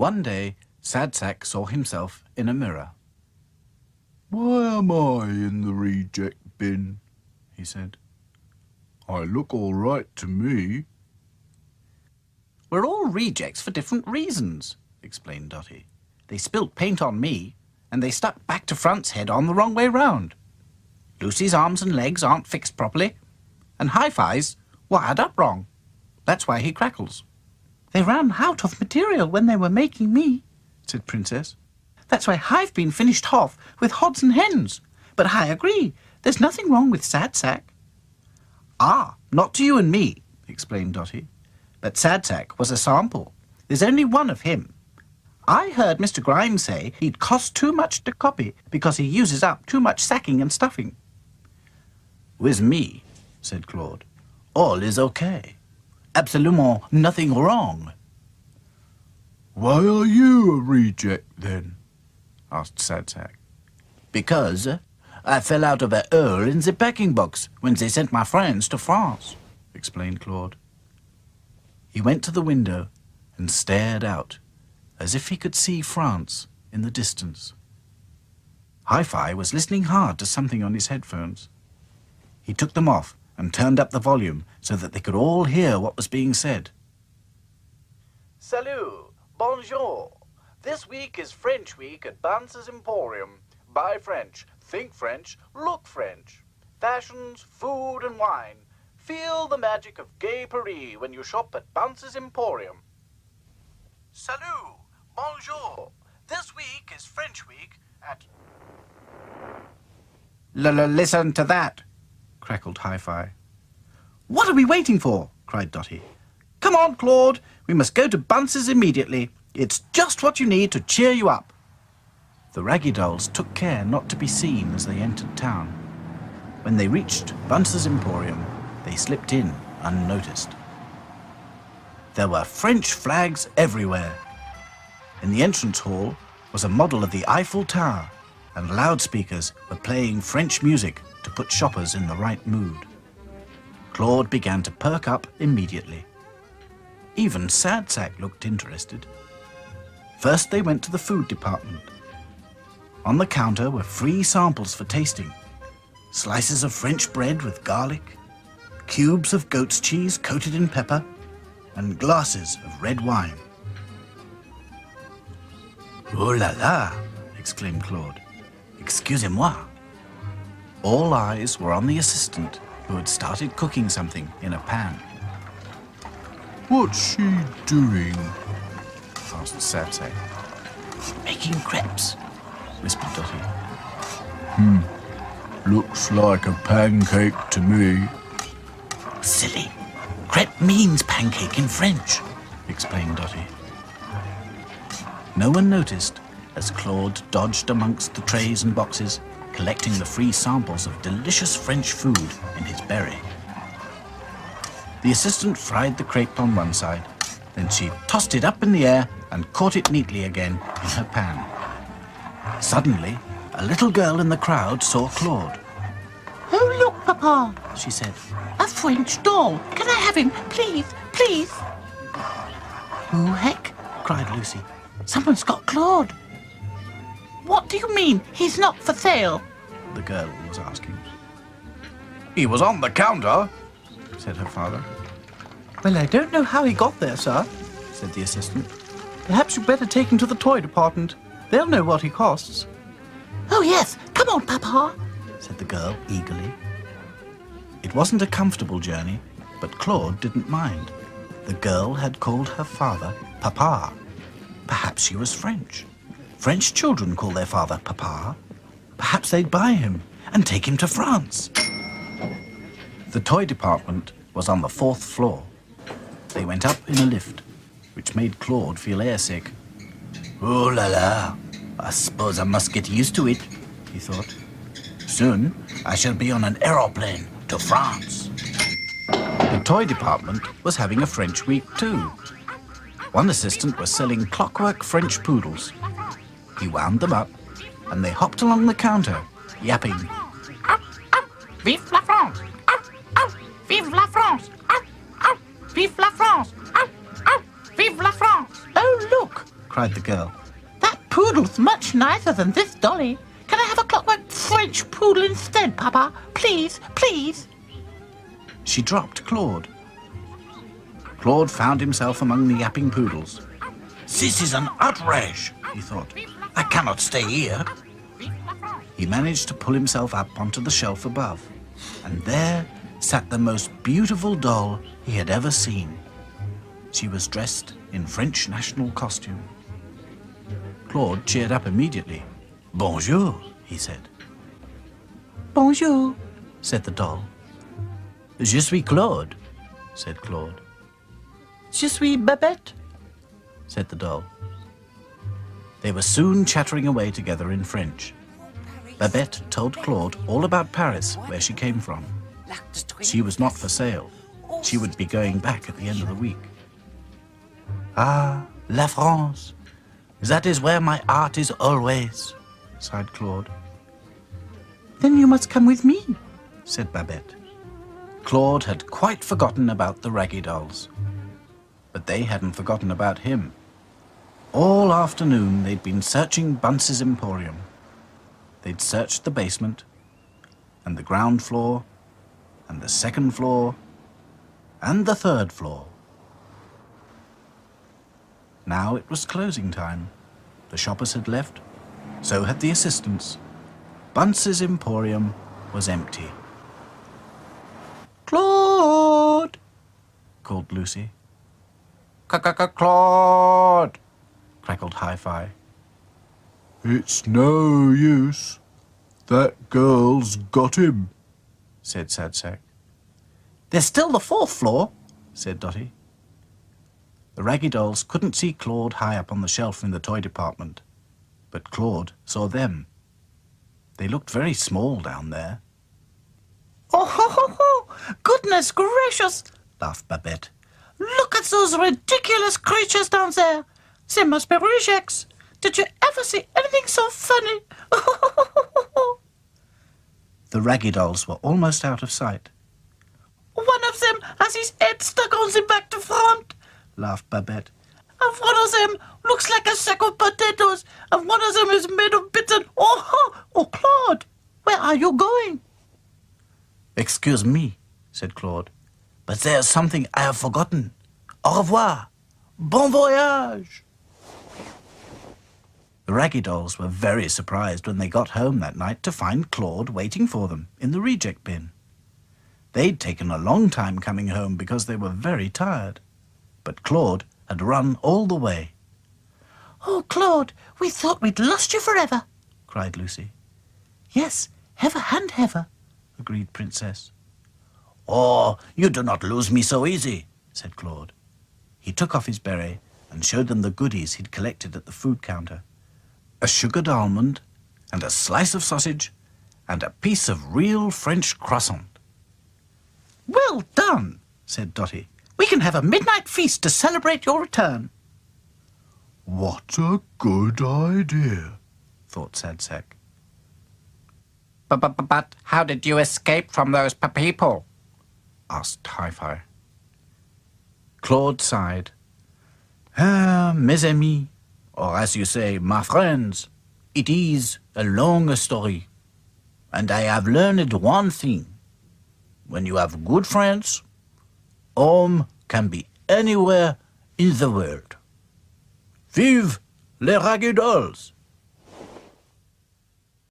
One day, Sad Sack saw himself in a mirror. "Why am I in the reject bin?" he said. "I look all right to me." "We're all rejects for different reasons," explained Dotty. "They spilt paint on me, and they stuck back to front's head on the wrong way round. Lucy's arms and legs aren't fixed properly, and Hi-Fi's wired up wrong. That's why he crackles." "They ran out of material when they were making me," said Princess. "That's why I've been finished off with hods and hens. But I agree, there's nothing wrong with Sad Sack." "Ah, not to you and me," explained Dotty. "But Sad Sack was a sample. There's only one of him. I heard Mr. Grimes say he'd cost too much to copy because he uses up too much sacking and stuffing." "With me," said Claude, "all is okay. Absolument nothing wrong." "Why are you a reject, then?" asked Sad Sack. "Because I fell out of a hole in the packing box when they sent my friends to France," explained Claude. He went to the window and stared out, as if he could see France in the distance. Hi-Fi was listening hard to something on his headphones. He took them off and turned up the volume so that they could all hear what was being said. Salut, bonjour. This week is French Week at Bance's Emporium. Buy French, think French, look French. Fashions, food and wine. Feel the magic of gay Paris when you shop at Bance's Emporium. Salut, bonjour. This week is French Week at... Listen to that, crackled Hi-Fi. "What are we waiting for?" cried Dotty. "Come on, Claude, we must go to Bunce's immediately. It's just what you need to cheer you up." The Raggy dolls took care not to be seen as they entered town. When they reached Bunce's Emporium, they slipped in unnoticed. There were French flags everywhere. In the entrance hall was a model of the Eiffel Tower, and loudspeakers were playing French music to put shoppers in the right mood. Claude began to perk up immediately. Even Sad Sack looked interested. First they went to the food department. On the counter were free samples for tasting. Slices of French bread with garlic, cubes of goat's cheese coated in pepper, and glasses of red wine. "Oh la la!" exclaimed Claude. "Excusez-moi." All eyes were on the assistant, who had started cooking something in a pan. "What's she doing?" asked Sad Sack. "Making crepes," whispered Dotty. "Looks like a pancake to me." "Silly! Crepe means pancake in French," explained Dotty. No one noticed as Claude dodged amongst the trays and boxes, collecting the free samples of delicious French food in his berry. The assistant fried the crepe on one side, then she tossed it up in the air and caught it neatly again in her pan. Suddenly, a little girl in the crowd saw Claude. "Oh, look, Papa," She said, "a French doll. Can I have him, please, please?" "Who heck?" cried Lucy. "Someone's got Claude." "What do you mean, he's not for sale?" the girl was asking. He was on the counter, Said her father. "Well, I don't know how he got there, sir," Said the assistant. "Perhaps you'd better take him to the toy department. They'll know what he costs." "Oh, yes, come on, Papa." Said the girl eagerly. It wasn't a comfortable journey, but Claude didn't mind. The girl had called her father Papa. Perhaps she was French. French children call their father Papa. Perhaps they'd buy him and take him to France. The toy department was on the 4th floor. They went up in a lift, which made Claude feel airsick. "Oh la la, I suppose I must get used to it," he thought. "Soon I shall be on an aeroplane to France." The toy department was having a French week too. One assistant was selling clockwork French poodles. He wound them up, and they hopped along the counter, yapping. Vive la France! Vive la France! Vive la France! Vive la France! "Oh, look!" cried the girl. That poodle's much nicer than this dolly. Can I have a clockwork French poodle instead, Papa? Please, please. She dropped Claude. Claude found himself among the yapping poodles. This is an outrage, he thought. I cannot stay here. He managed to pull himself up onto the shelf above, and there sat the most beautiful doll he had ever seen. She was dressed in French national costume. Claude cheered up immediately. Bonjour, he said. Bonjour. Said the doll. Je suis Claude, said Claude. Je suis Babette. Said the doll. They were soon chattering away together in French. Babette told Claude all about Paris, where she came from. She was not for sale. She would be going back at the end of the week. Ah, La France. That is where my heart is always, sighed Claude. Then you must come with me. Said Babette. Claude had quite forgotten about the Raggy dolls. But they hadn't forgotten about him. All afternoon they'd been searching Bunce's Emporium. They'd searched the basement, and the ground floor, and the second floor, and the third floor. Now it was closing time. The shoppers had left, so had the assistants. Bunce's Emporium was empty. Claude! Called Lucy. Claude! Crackled Hi-Fi. It's no use. That girl's got him, Said Sad Sack. There's still the fourth floor, said Dotty. The Raggy dolls couldn't see Claude high up on the shelf in the toy department, but Claude saw them. They looked very small down there. Oh, ho, ho, ho. Goodness gracious! Laughed Babette. Look at those ridiculous creatures down there. They must be rejects. Did you ever see anything so funny? The Raggy dolls were almost out of sight. One of them has his head stuck on the back to front. Laughed Babette. And one of them looks like a sack of potatoes. And one of them is made of bitten. Oh, Claude, where are you going? Excuse me, said Claude, but there's something I have forgotten. Au revoir. Bon voyage. The Raggy dolls were very surprised when they got home that night to find Claude waiting for them in the reject bin. They'd taken a long time coming home because they were very tired. But Claude had run all the way. Oh, Claude, we thought we'd lost you forever, cried Lucy. Yes, ever and ever, agreed Princess. Oh, you do not lose me so easy, said Claude. He took off his beret and showed them the goodies he'd collected at the food counter. A sugared almond, and a slice of sausage, and a piece of real French croissant. Well done, said Dotty. We can have a midnight feast to celebrate your return. What a good idea, thought Sad Sack. But how did you escape from those people? Asked Hi-Fi. Claude sighed. Ah, mes amis, or as you say, my friends, it is a long story. And I have learned one thing. When you have good friends, home can be anywhere in the world. Vive les Raggy dolls!